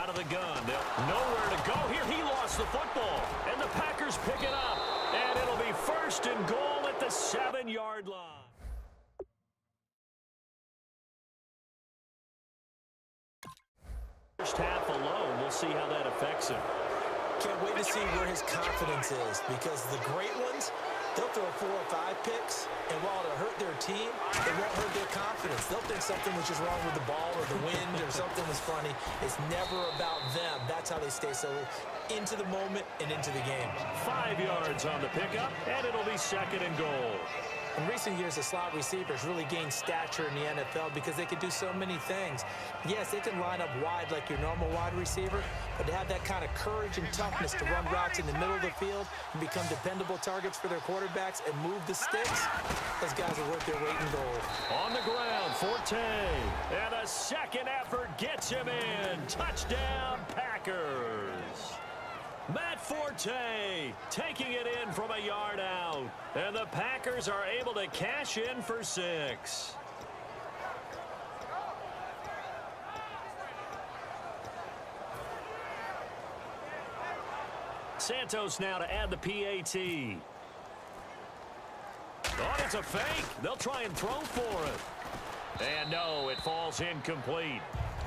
out of the gun. They'll nowhere to go here. He lost the football. And the Packers pick it up. And it'll be 1st and goal at the 7-yard line. First half alone, we'll see how that affects him. Can't wait to see where his confidence is, because the great ones, they'll throw 4 or 5 picks, and while it'll hurt their team, it won't hurt their confidence. They'll think something was just wrong with the ball or the wind or something was funny. It's never about them. That's how they stay so into the moment and into the game. 5 yards on the pickup, and it'll be 2nd and goal. In recent years, the slot receivers really gained stature in the NFL because they can do so many things. Yes, they can line up wide like your normal wide receiver, but to have that kind of courage and toughness to run routes in the middle of the field and become dependable targets for their quarterbacks and move the sticks, those guys are worth their weight in gold. On the ground, Forte. And a second effort gets him in. Touchdown, Packers. Matt Forte taking it in from a yard out. And the Packers are able to cash in for 6. Santos now to add the PAT. Oh, it's a fake. They'll try and throw for it. And no, it falls incomplete.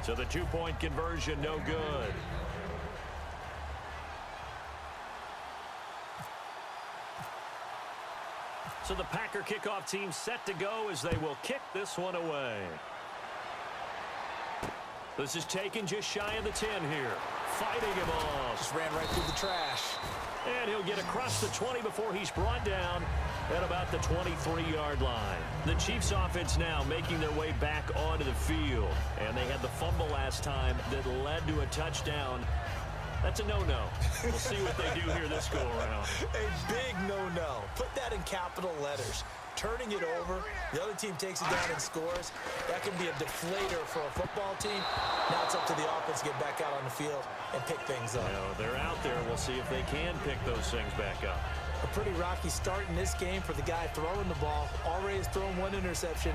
So the 2-point conversion no good. So the Packer kickoff team set to go as they will kick this one away. This is taken just shy of the 10 here. Fighting him off. Just ran right through the trash. And he'll get across the 20 before he's brought down at about the 23-yard line. The Chiefs offense now making their way back onto the field. And they had the fumble last time that led to a touchdown. That's a no-no. We'll see what they do here this go-around. A big no-no. Put that in capital letters. Turning it over, the other team takes it down and scores. That can be a deflator for a football team. Now it's up to the offense to get back out on the field and pick things up. You know, they're out there. We'll see if they can pick those things back up. A pretty rocky start in this game for the guy throwing the ball. Already has thrown 1 interception.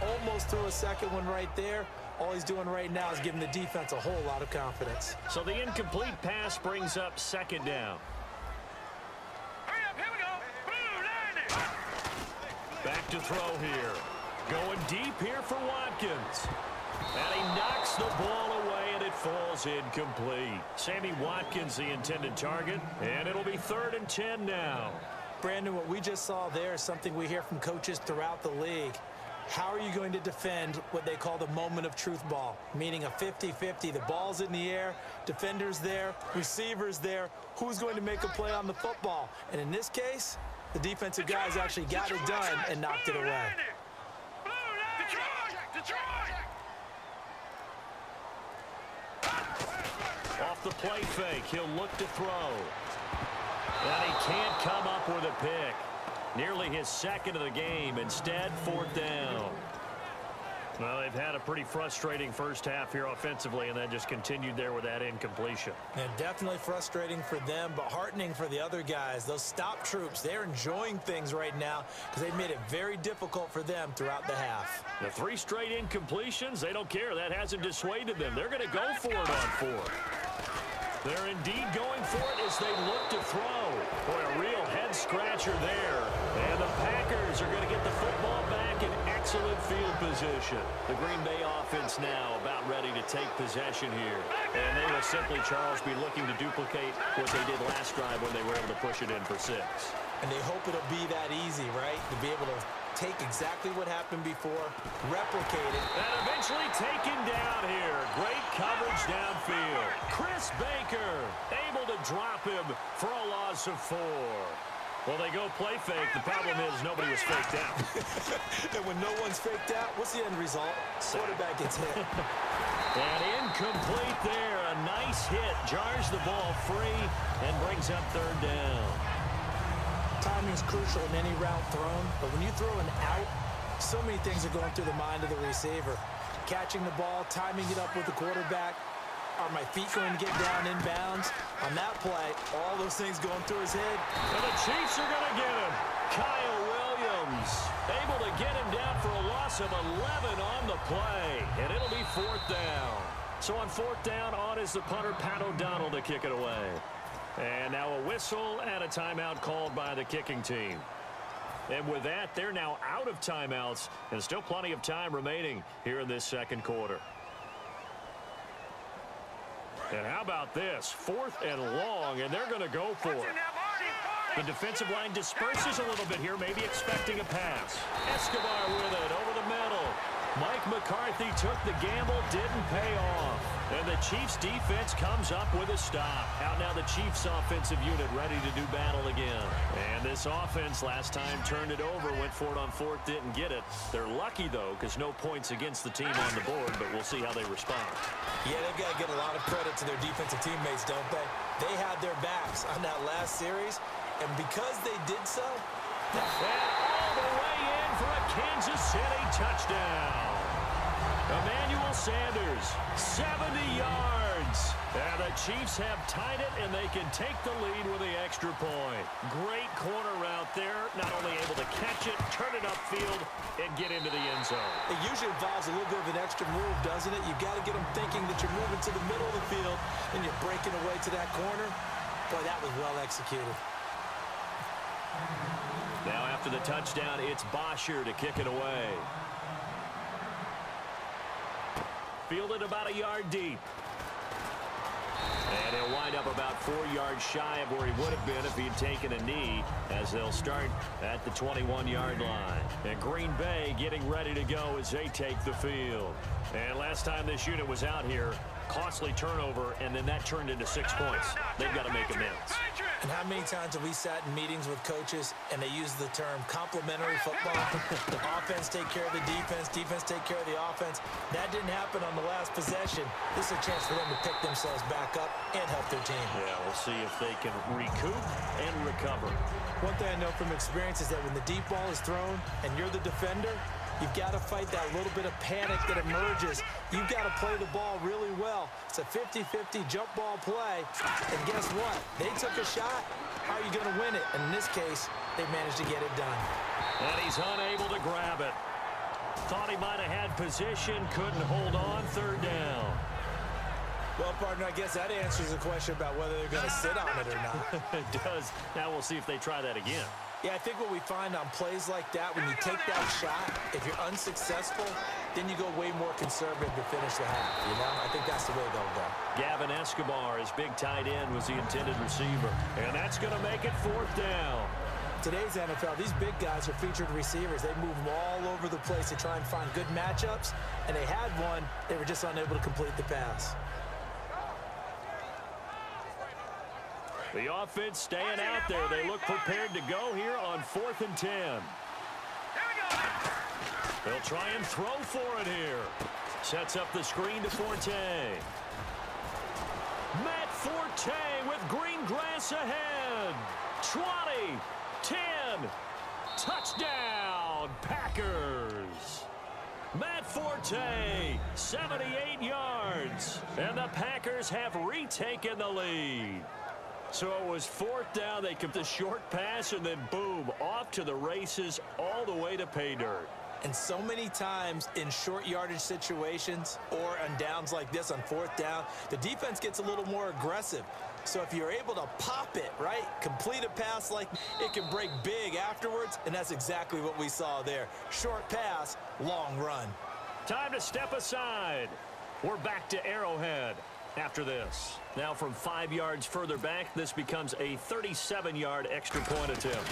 Almost threw a second one right there. All he's doing right now is giving the defense a whole lot of confidence. So the incomplete pass brings up 2nd down. Back to throw here. Going deep here for Watkins. And he knocks the ball away, and it falls incomplete. Sammy Watkins, the intended target, and it'll be 3rd and 10 now. Brandon, what we just saw there is something we hear from coaches throughout the league. How are you going to defend what they call the moment of truth ball, meaning a 50-50? The ball's in the air, defender's there, receiver's there. Who's going to make a play on the football? And in this case, the defensive guys actually got it done and knocked it away. Off the play fake, he'll look to throw. And he can't come up with a pick. Nearly his 2nd of the game. Instead, 4th down. Well, they've had a pretty frustrating first half here offensively, and then just continued there with that incompletion. And definitely frustrating for them, but heartening for the other guys. Those stop troops, they're enjoying things right now because they've made it very difficult for them throughout the half. The 3 straight incompletions, they don't care. That hasn't dissuaded them. They're going to go for it on 4th. They're indeed going for it as they look to throw. Boy, a real head-scratcher there. And the Packers are going to get the football back in excellent field position. The Green Bay offense now about ready to take possession here. And they will simply, Charles, be looking to duplicate what they did last drive when they were able to push it in for 6. And they hope it'll be that easy, right? To be able to take exactly what happened before, replicate it. And eventually taken down here. Great coverage downfield. Chris Baker able to drop him for a loss of 4. Well, they go play fake. The problem is nobody was faked out. And when no one's faked out, what's the end result? Quarterback gets hit. And incomplete there. A nice hit. Jars the ball free and brings up 3rd down. Timing is crucial in any route thrown, but when you throw an out, so many things are going through the mind of the receiver. Catching the ball, timing it up with the quarterback. Are my feet going to get down inbounds? On that play, all those things going through his head. And the Chiefs are going to get him. Kyle Williams able to get him down for a loss of 11 on the play, and it'll be 4th down. So on fourth down, on is the punter, Pat O'Donnell, to kick it away. And now a whistle and a timeout called by the kicking team. And with that, they're now out of timeouts, and still plenty of time remaining here in this second quarter. And how about this? Fourth and long, and they're going to go for it. The defensive line disperses a little bit here, maybe expecting a pass. Escobar with it over the middle. Mike McCarthy took the gamble, didn't pay off. And the Chiefs defense comes up with a stop. Out now the Chiefs offensive unit ready to do battle again. And this offense last time turned it over, went for it on fourth, didn't get it. They're lucky, though, because no points against the team on the board, but we'll see how they respond. Yeah, they've got to give a lot of credit to their defensive teammates, don't they? They had their backs on that last series, and because they did so, and all the way in for a Kansas City touchdown. Emmanuel Sanders, 70 yards. And the Chiefs have tied it, and they can take the lead with the extra point. Great corner route there. Not only able to catch it, turn it upfield, and get into the end zone. It usually involves a little bit of an extra move, doesn't it? You've got to get them thinking that you're moving to the middle of the field, and you're breaking away to that corner. Boy, that was well executed. Now after the touchdown, it's Bosher to kick it away. Fielded about a yard deep. And he'll wind up about 4 yards shy of where he would have been if he'd taken a knee, as they'll start at the 21-yard line. And Green Bay getting ready to go as they take the field. And last time this unit was out here, costly turnover, and then that turned into 6 points. They've got to make amends. And how many times have we sat in meetings with coaches and they use the term complementary football? Offense take care of the defense, defense take care of the offense. That didn't happen on the last possession. This is a chance for them to pick themselves back up and help their team. Yeah, we'll see if they can recoup and recover. One thing I know from experience is that when the deep ball is thrown and you're the defender, you've got to fight that little bit of panic that emerges. You've got to play the ball really well. It's a 50-50 jump ball play. And guess what? They took a shot. How are you going to win it? And in this case, they managed to get it done. And he's unable to grab it. Thought he might have had position, couldn't hold on, third down. Well, partner, I guess that answers the question about whether they're going to sit on it or not. It does. Now we'll see if they try that again. Yeah, I think what we find on plays like that, when you take that shot, if you're unsuccessful, then you go way more conservative to finish the half, you know? I think that's the way they'll go. Gavin Escobar, his big tight end, was the intended receiver. And that's going to make it fourth down. Today's NFL, these big guys are featured receivers. They move them all over the place to try and find good matchups, and they had one. They were just unable to complete the pass. The offense staying out there. They look prepared to go here on 4th and 10. They'll try and throw for it here. Sets up the screen to Forte. Matt Forte with green grass ahead. 20, 10, touchdown, Packers. Matt Forte, 78 yards. And the Packers have retaken the lead. So it was fourth down. They kept the short pass, and then boom, off to the races all the way to pay dirt. And so many times in short yardage situations or on downs like this on fourth down, the defense gets a little more aggressive. So if you're able to pop it, right, complete a pass like it can break big afterwards, and that's exactly what we saw there. Short pass, long run. Time to step aside. We're back to Arrowhead after this. Now from 5 yards further back, this becomes a 37-yard extra point attempt.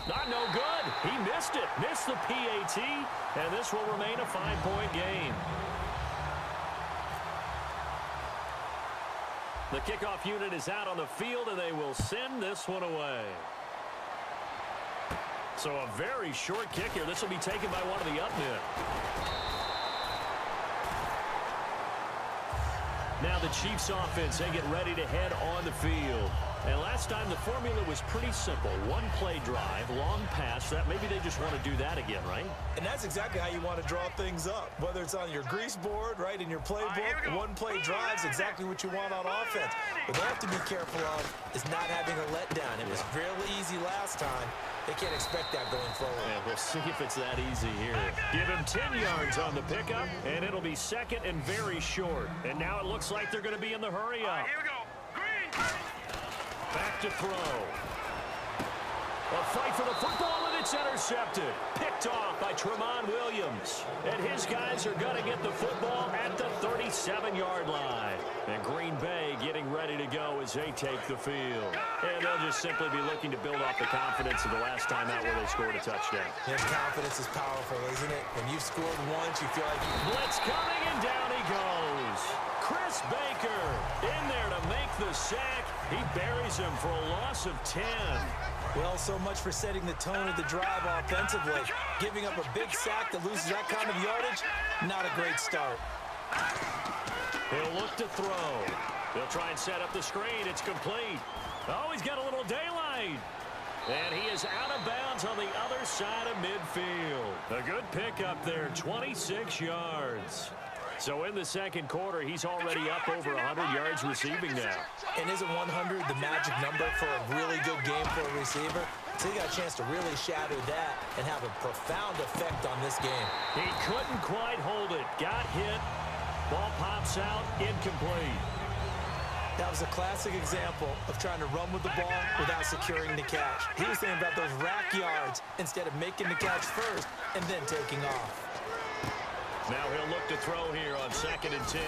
Not no good. He missed it. Missed the PAT, and this will remain a 5-point game. The kickoff unit is out on the field, and they will send this one away. So a very short kick here. This will be taken by one of the up men. Now the Chiefs offense, they get ready to head on the field. And last time the formula was pretty simple. One play drive, long pass. That maybe they just want to do that again, right? And that's exactly how you want to draw things up. Whether it's on your grease board, right, in your playbook, one play drive's exactly what you want on offense. What they have to be careful of is not having a letdown. It was real easy last time. They can't expect that going forward. Yeah, we'll see if it's that easy here. Give him 10 yards on the pickup, and it'll be second and very short. And now it looks like they're going to be in the hurry up. Here we go. Green. Back to throw. A fight for the football, and it's intercepted. Picked off by Tramon Williams. And his guys are going to get the football at the 37-yard line. And Green Bay getting ready to go as they take the field. And they'll just simply be looking to build off the confidence of the last time out where they scored a touchdown. Yeah, confidence is powerful, isn't it? When you've scored once, you feel like Blitz coming, and down he goes. Chris Baker in there to make the sack. He buries him for a loss of 10. well, so much for setting the tone of the drive offensively. Giving up a big sack that loses that kind of yardage, not a great start. He'll look to throw. He'll try and set up the screen. It's complete. Oh, he's got a little daylight. And he is out of bounds on the other side of midfield. A good pickup there, 26 yards. So in the second quarter, he's already up over 100 yards receiving now. And isn't 100 the magic number for a really good game for a receiver? So he got a chance to really shatter that and have a profound effect on this game. He couldn't quite hold it. Got hit. Ball pops out, incomplete. That was a classic example of trying to run with the ball without securing the catch. He was thinking about those rack yards instead of making the catch first and then taking off. Now he'll look to throw here on 2nd and 10.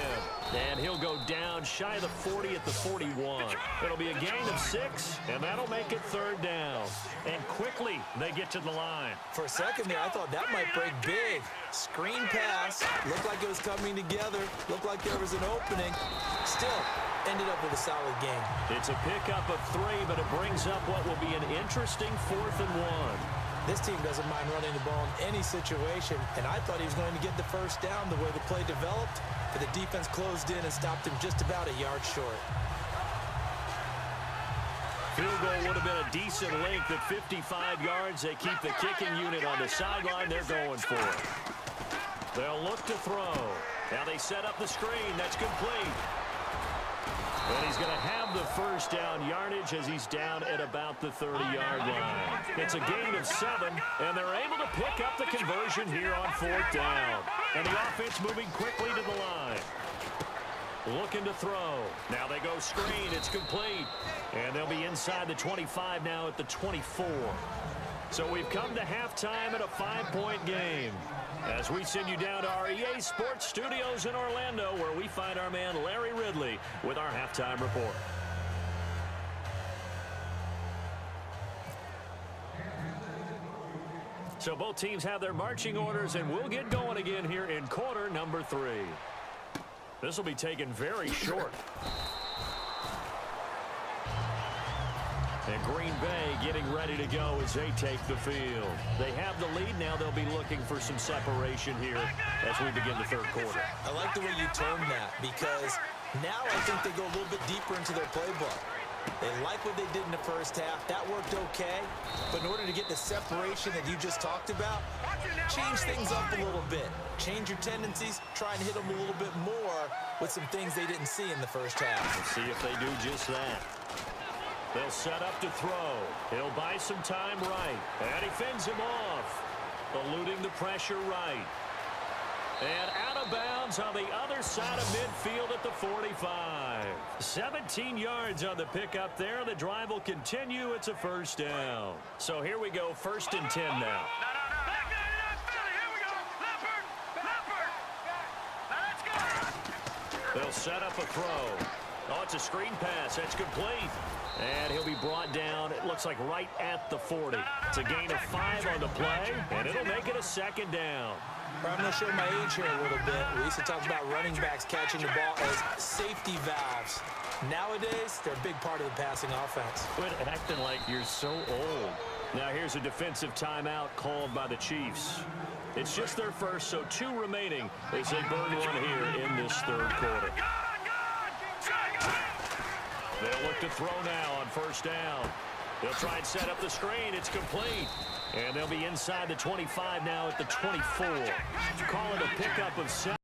And he'll go down shy of the 40 at the 41. It'll be a gain of 6, and that'll make it 3rd down. And quickly, they get to the line. For a second there, I thought that might break big. Screen pass. Looked like it was coming together. Looked like there was an opening. Still, ended up with a solid game. It's a pickup of 3, but it brings up what will be an interesting 4th and 1. This team doesn't mind running the ball in any situation, and I thought he was going to get the first down the way the play developed, but the defense closed in and stopped him just about a yard short. Field goal would have been a decent length at 55 yards. They keep the kicking unit on the sideline. They're going for it. They'll look to throw. Now they set up the screen. That's complete. And he's going to have the first down yardage as he's down at about the 30-yard line. It's a gain of 7, and they're able to pick up the conversion here on 4th down. And the offense moving quickly to the line. Looking to throw. Now they go screen. It's complete. And they'll be inside the 25 now at the 24. So we've come to halftime at a 5-point game. As we send you down to our EA Sports Studios in Orlando, where we find our man Larry Ridley with our halftime report. So both teams have their marching orders, and we'll get going again here in quarter number 3. This will be taken very short. And Green Bay getting ready to go as they take the field. They have the lead. Now they'll be looking for some separation here as we begin the 3rd quarter. I like the way you term that, because now I think they go a little bit deeper into their playbook. They like what they did in the first half. That worked okay. But in order to get the separation that you just talked about, change things up a little bit. Change your tendencies. Try and hit them a little bit more with some things they didn't see in the first half. Let's see if they do just that. They'll set up to throw. He'll buy some time right. And he fends him off. Eluding the pressure right. And out of bounds on the other side of midfield at the 45. 17 yards on the pickup there. The drive will continue. It's a first down. So here we go, 1st and 10 now. They'll set up a throw. Oh, it's a screen pass. That's complete. And he'll be brought down, it looks like right at the 40. It's a gain of 5 on the play, and it'll make it a 2nd down. I'm going to show my age here a little bit. We used to talk about running backs catching the ball as safety valves. Nowadays, they're a big part of the passing offense. Quit acting like you're so old. Now here's a defensive timeout called by the Chiefs. It's just their first, so 2 remaining as they burn one here in this 3rd quarter. They'll look to throw now on first down. They'll try and set up the screen. It's complete. And they'll be inside the 25 now at the 24. Call it a pickup of 7.